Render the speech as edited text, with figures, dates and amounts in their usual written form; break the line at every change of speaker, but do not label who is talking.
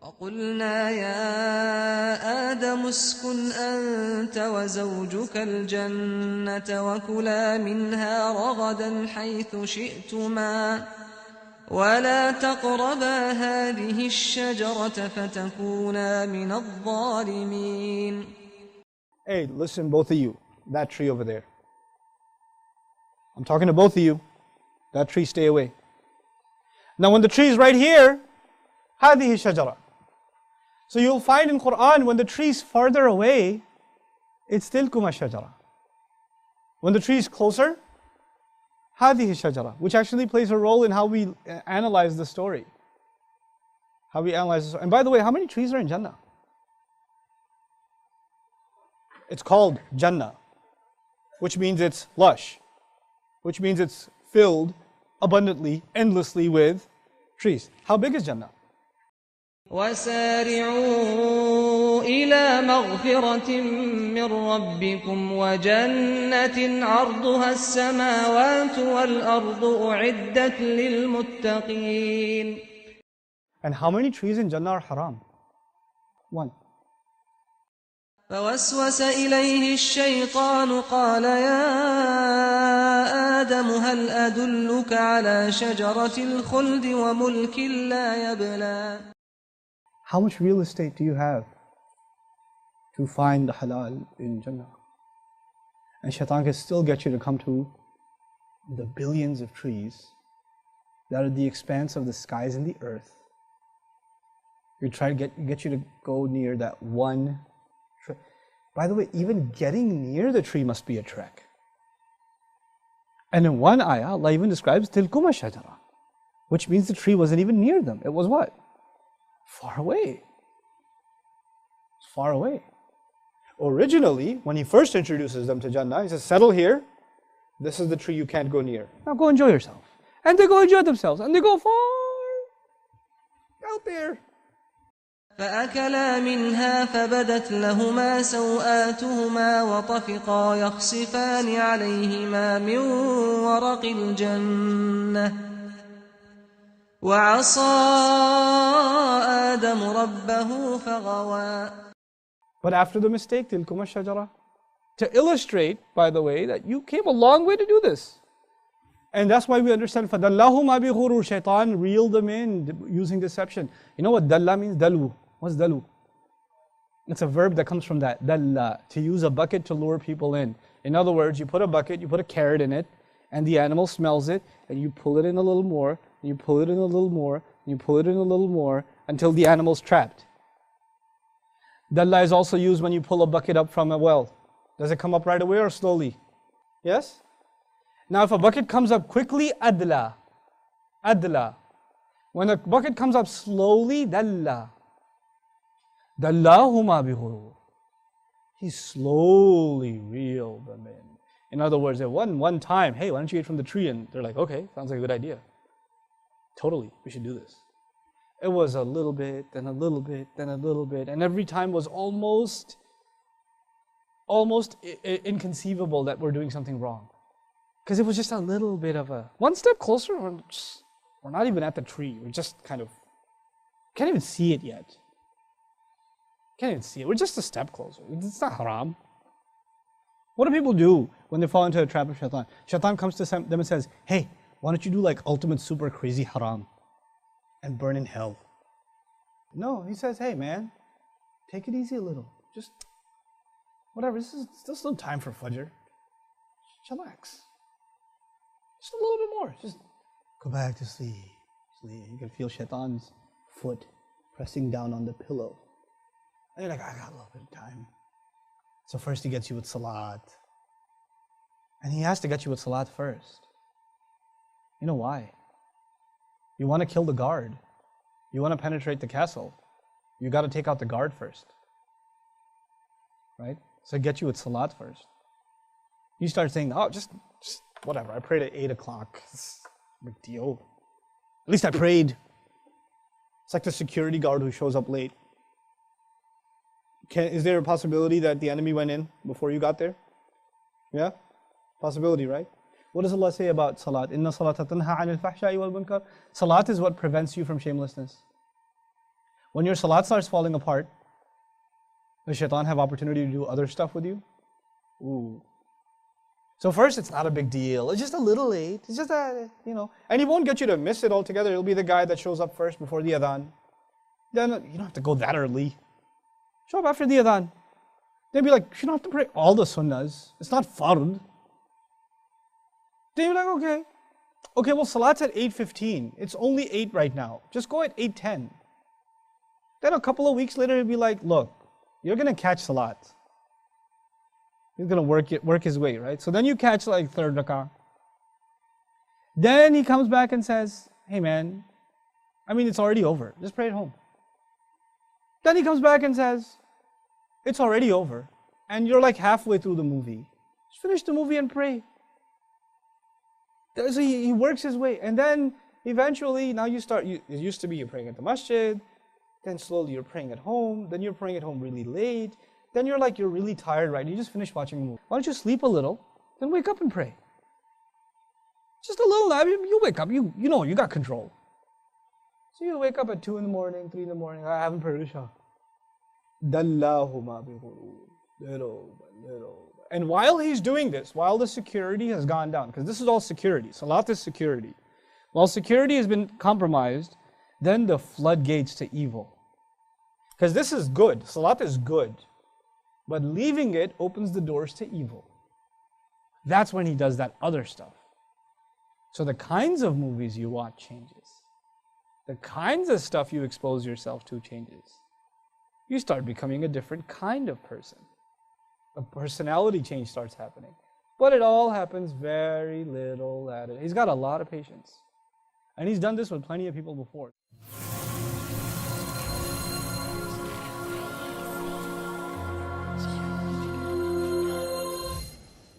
وقلنا يا آدم اسكن أنت وزوجك الجنة وكلا منها رغدا حيث شئتما ولا تقربا هذه الشجرة فتكونا من الظالمين.
Hey, listen, both of you, that tree over there. I'm talking to both of you. That tree, stay away. Now when the tree is right here, هذه الشجرة. So you'll find in Quran, when the tree is farther away, it's تلكم الشجرة. When the tree is closer, هذه الشجرة, which actually plays a role in how we analyze the story. How we analyze the story. And by the way, how many trees are in Jannah? It's called Jannah, which means it's lush, which means it's filled abundantly, endlessly with trees. How big is Jannah?
وسارعوا إلى مغفرة من ربكم وجنة عرضها السماوات والأرض أعدت للمتقين.
And how many trees in Jannah are haram? One.
فوسوس إليه الشيطان قال يا آدم هل أدلك على شجرة الخلد وملك لا يبلى.
How much real estate do you have to find the halal in Jannah? And shaitan can still get you to come to the billions of trees that are the expanse of the skies and the earth. We try to get you to go near that one tree. By the way, even getting near the tree must be a trek. And in one ayah, Allah even describes tilkuma shajara, which means the tree wasn't even near them. It was what? Far away. It's far away. Originally, when he first introduces them to Jannah, he says, settle here. This is the tree you can't go near. Now go enjoy yourself. And they go enjoy themselves. And they go far out there.
فأكلا منها فبدت لهما سوآتهما وطفقا يخصفان عليهما من ورق الجنة وعصى آدم ربه فغوى.
But after the mistake, tilkuma shajara, to illustrate, by the way, that you came a long way to do this. And that's why we understand, فَدَلَّهُمَا بِغُرُورٍ, shaitan reeled them in using deception. You know what dalla means? Dalu. What's dalu? It's a verb that comes from that, dalla, to use a bucket to lure people in. In other words, you put a bucket, you put a carrot in it, and the animal smells it, and you pull it in a little more, and you pull it in a little more, and you pull it in a little more, until the animal's trapped. Dalla is also used when you pull a bucket up from a well. Does it come up right away or slowly? Yes? Now if a bucket comes up quickly, adla. Adla. When a bucket comes up slowly, dalla. Dallahuma bighurur. He slowly reeled them in. In other words, at one time, hey, why don't you eat from the tree? And they're like, okay, sounds like a good idea. Totally, we should do this. It was a little bit, then a little bit, then a little bit. And every time was almost inconceivable that we're doing something wrong. Because it was just a little bit of a, one step closer, we're not even at the tree. We're just kind of, can't even see it yet. Can't even see it. We're just a step closer. It's not haram. What do people do when they fall into a trap of shaitan? Shaitan comes to them and says, hey, why don't you do like ultimate super crazy haram and burn in hell? No, he says, hey man, take it easy a little. Just, whatever, this is still time for Fajr. Chillax. Just a little bit more. Just go back to sleep. You can feel shaitan's foot pressing down on the pillow. And you're like, I got a little bit of time. So first he gets you with salat. And he has to get you with salat first. You know why? You want to kill the guard. You want to penetrate the castle. You got to take out the guard first. Right? So get you with salat first. You start saying, oh, just whatever. I prayed at 8 o'clock. It's a big deal. At least I prayed. It's like the security guard who shows up late. Is there a possibility that the enemy went in before you got there? Yeah? Possibility, right? What does Allah say about salat? Inna salata tanha 'anil fahsha'i wal munkar. Salat is what prevents you from shamelessness. When your salat starts falling apart, does shaitan have opportunity to do other stuff with you? Ooh. So first, it's not a big deal. It's just a little late. It's just that, and he won't get you to miss it altogether. He'll be the guy that shows up first before the adhan. Then you don't have to go that early. Show up after the adhan. They'll be like, you don't have to pray all the sunnahs. It's not fard. They'll be like, okay. Okay, well, salat's at 8:15. It's only 8 right now. Just go at 8:10. Then a couple of weeks later, he'll be like, look, you're going to catch salat. He's going to work his way, right? So then you catch like third rakah. Then he comes back and says, hey man, it's already over. Just pray at home. Then he comes back and says, it's already over. And you're like halfway through the movie. Just finish the movie and pray. So he works his way. And then eventually, now it used to be you're praying at the masjid. Then slowly you're praying at home. Then you're praying at home really late. Then you're really tired, right? You just finished watching a movie. Why don't you sleep a little, then wake up and pray. Just a little nap, you wake up, you know, you got control. So you wake up at 2 in the morning, 3 in the morning, I haven't prayed Isha. And while he's doing this, while the security has gone down, because this is all security, salat is security. While security has been compromised, then the floodgates to evil. Because this is good, salat is good. But leaving it opens the doors to evil. That's when he does that other stuff. So the kinds of movies you watch changes. The kinds of stuff you expose yourself to changes. You start becoming a different kind of person. A personality change starts happening. But it all happens very little at it. He's got a lot of patience. And he's done this with plenty of people before.